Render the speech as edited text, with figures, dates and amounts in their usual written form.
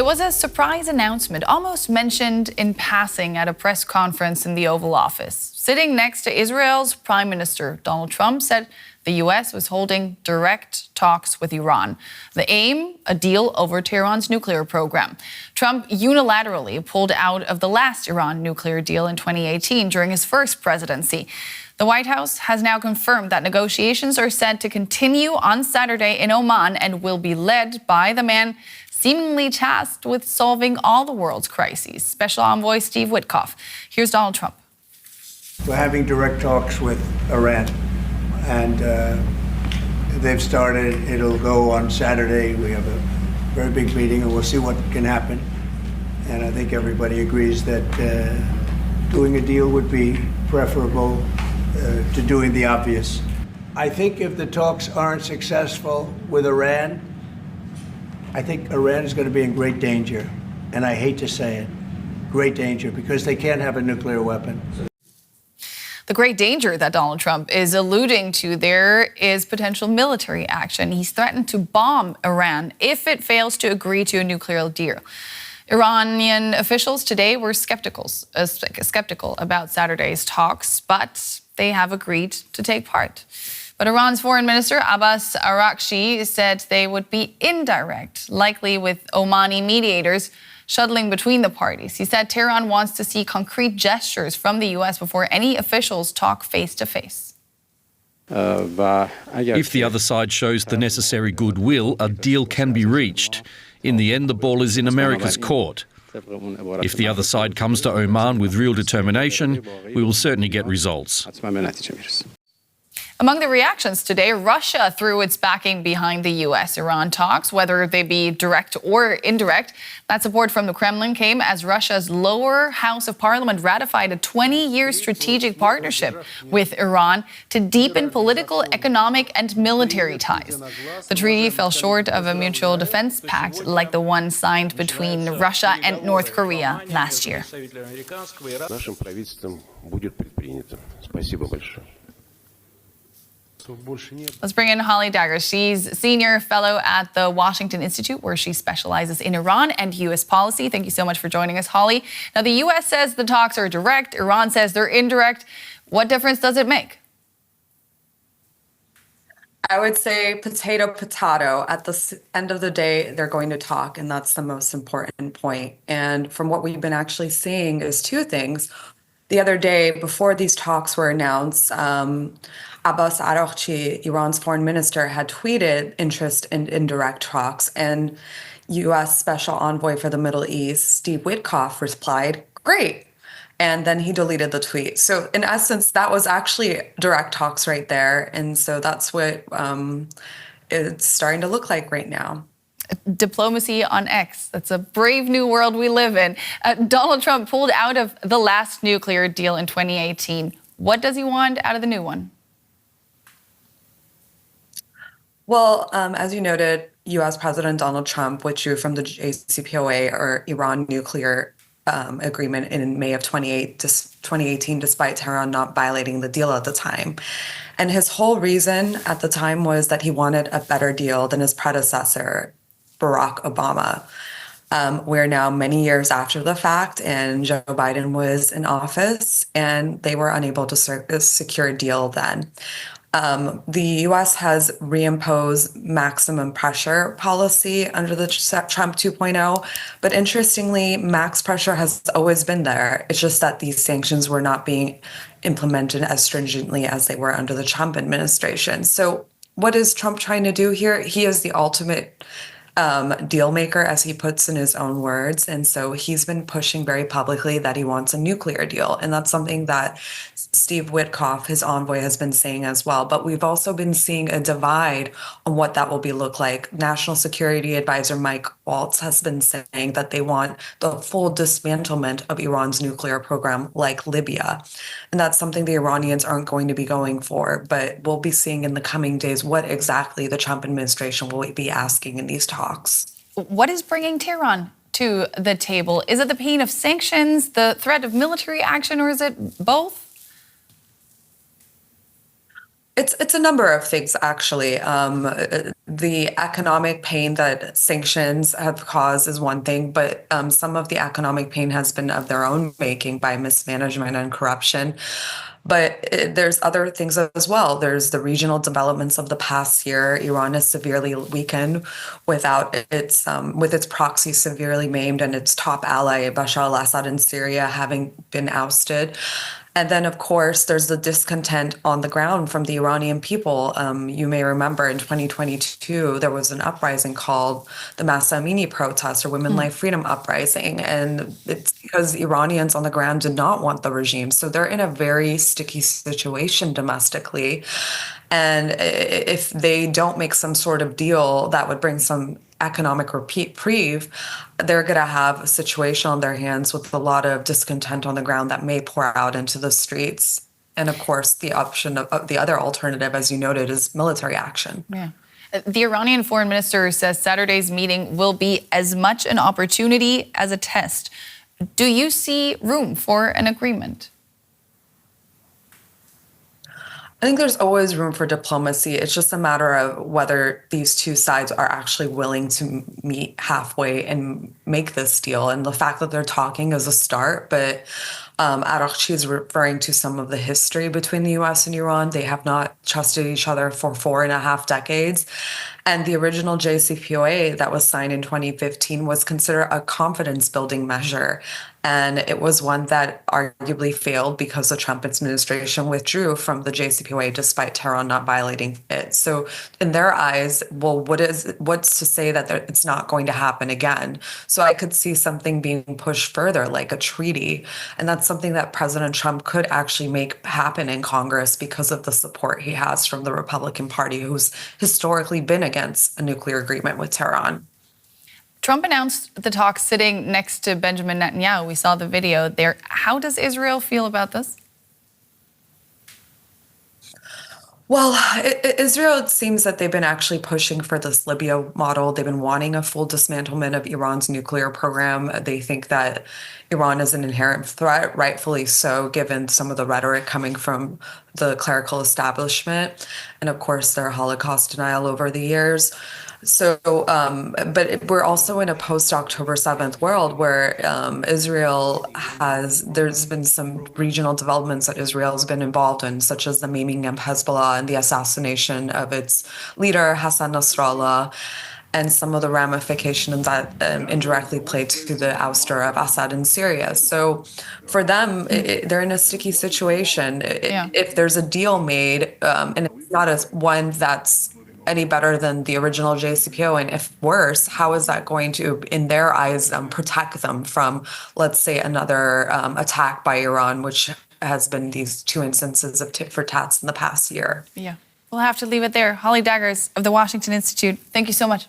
It was a surprise announcement, almost mentioned in passing at a press conference in the Oval Office. Sitting next to Israel's Prime Minister, Donald Trump said the U.S. was holding direct talks with Iran. The aim, a deal over Tehran's nuclear program. Trump unilaterally pulled out of the last Iran nuclear deal in 2018 during his first presidency. The White House has now confirmed that negotiations are set to continue on Saturday in Oman and will be led by the man seemingly tasked with solving all the world's crises, Special Envoy Steve Witkoff. Here's Donald Trump. We're having direct talks with Iran, and they've started. It'll go on Saturday. We have a very big meeting, and we'll see what can happen. And I think everybody agrees that doing a deal would be preferable to doing the obvious. I think if the talks aren't successful with Iran, I think Iran is going to be in great danger. And I hate to say it, great danger, because they can't have a nuclear weapon. The great danger that Donald Trump is alluding to there is potential military action. He's threatened to bomb Iran if it fails to agree to a nuclear deal. Iranian officials today were skeptical about Saturday's talks, but they have agreed to take part. But Iran's foreign minister, Abbas Araqchi, said they would be indirect, likely with Omani mediators shuttling between the parties. He said Tehran wants to see concrete gestures from the U.S. before any officials talk face-to-face. If the other side shows the necessary goodwill, a deal can be reached. In the end, the ball is in America's court. If the other side comes to Oman with real determination, we will certainly get results. Among the reactions today, Russia threw its backing behind the U.S.-Iran talks, whether they be direct or indirect. That support from the Kremlin came as Russia's lower house of parliament ratified a 20-year strategic partnership with Iran to deepen political, economic, and military ties. The treaty fell short of a mutual defense pact like the one signed between Russia and North Korea last year. Let's bring in Holly Dagres. She's senior fellow at the Washington Institute, where she specializes in Iran and U.S. policy. Thank you so much for joining us, Holly. Now, the U.S. says the talks are direct. Iran says they're indirect. What difference does it make? I would say potato, potato. At the end of the day, they're going to talk, and that's the most important point. And from what we've been actually seeing is two things. The other day, before these talks were announced, Abbas Araqchi, Iran's foreign minister, had tweeted interest in indirect talks, and U.S. Special Envoy for the Middle East, Steve Witkoff, replied, "Great." And then he deleted the tweet. So in essence, that was actually direct talks right there. And so that's what it's starting to look like right now. Diplomacy on X. That's a brave new world we live in. Donald Trump pulled out of the last nuclear deal in 2018. What does he want out of the new one? Well, as you noted, U.S. President Donald Trump withdrew from the JCPOA, or Iran nuclear agreement, in May of 2018, despite Tehran not violating the deal at the time. And his whole reason at the time was that he wanted a better deal than his predecessor, Barack Obama. We're now many years after the fact, and Joe Biden was in office, and they were unable to secure a deal then. The U.S. has reimposed maximum pressure policy under the Trump 2.0, but interestingly, max pressure has always been there. It's just that these sanctions were not being implemented as stringently as they were under the Trump administration. So what is Trump trying to do here? He is the ultimate deal maker, as he puts in his own words. And so he's been pushing very publicly that he wants a nuclear deal. And that's something that Steve Witkoff, his envoy, has been saying as well. But we've also been seeing a divide on what that will look like. National Security Advisor Mike Waltz has been saying that they want the full dismantlement of Iran's nuclear program, like Libya. And that's something the Iranians aren't going to be going for. But we'll be seeing in the coming days what exactly the Trump administration will be asking in these talks. What is bringing Tehran to the table? Is it the pain of sanctions, the threat of military action, or is it both? It's a number of things, actually. The economic pain that sanctions have caused is one thing, but some of the economic pain has been of their own making by mismanagement and corruption. But there's other things as well. There's the regional developments of the past year. Iran is severely weakened with its proxy severely maimed and its top ally, Bashar al-Assad in Syria, having been ousted. And then, of course, there's the discontent on the ground from the Iranian people. You may remember in 2022, there was an uprising called the Mahsa Amini protest or Women Life Freedom Uprising. And it's because Iranians on the ground did not want the regime. So they're in a very sticky situation domestically. And if they don't make some sort of deal that would bring some economic reprieve, they're going to have a situation on their hands with a lot of discontent on the ground that may pour out into the streets. And of course, the option of the other alternative, as you noted, is military action. Yeah. The Iranian foreign minister says Saturday's meeting will be as much an opportunity as a test. Do you see room for an agreement? I think there's always room for diplomacy. It's just a matter of whether these two sides are actually willing to meet halfway and make this deal. And the fact that they're talking is a start, but Araqchi is referring to some of the history between the U.S. and Iran. They have not trusted each other for 4.5 decades. And the original JCPOA that was signed in 2015 was considered a confidence building measure. And it was one that arguably failed because the Trump administration withdrew from the JCPOA despite Tehran not violating it. So in their eyes, well, what's to say that it's not going to happen again? So I could see something being pushed further, like a treaty. And that's something that President Trump could actually make happen in Congress because of the support he has from the Republican Party, who's historically been against a nuclear agreement with Tehran. Trump announced the talks sitting next to Benjamin Netanyahu. We saw the video there. How does Israel feel about this? Well, Israel, it seems that they've been actually pushing for this Libya model. They've been wanting a full dismantlement of Iran's nuclear program. They think that Iran is an inherent threat, rightfully so, given some of the rhetoric coming from the clerical establishment. And of course, their Holocaust denial over the years. So, but we're also in a post-October 7th world where there's been some regional developments that Israel has been involved in, such as the maiming of Hezbollah and the assassination of its leader, Hassan Nasrallah, and some of the ramifications that indirectly played to the ouster of Assad in Syria. So for them, they're in a sticky situation. If there's a deal made, and it's not one that's any better than the original JCPO, and if worse, how is that going to, in their eyes, protect them from, let's say, another attack by Iran, which has been these two instances of tit for tats in the past year? Yeah, we'll have to leave it there. Holly Dagres of the Washington Institute, thank you so much.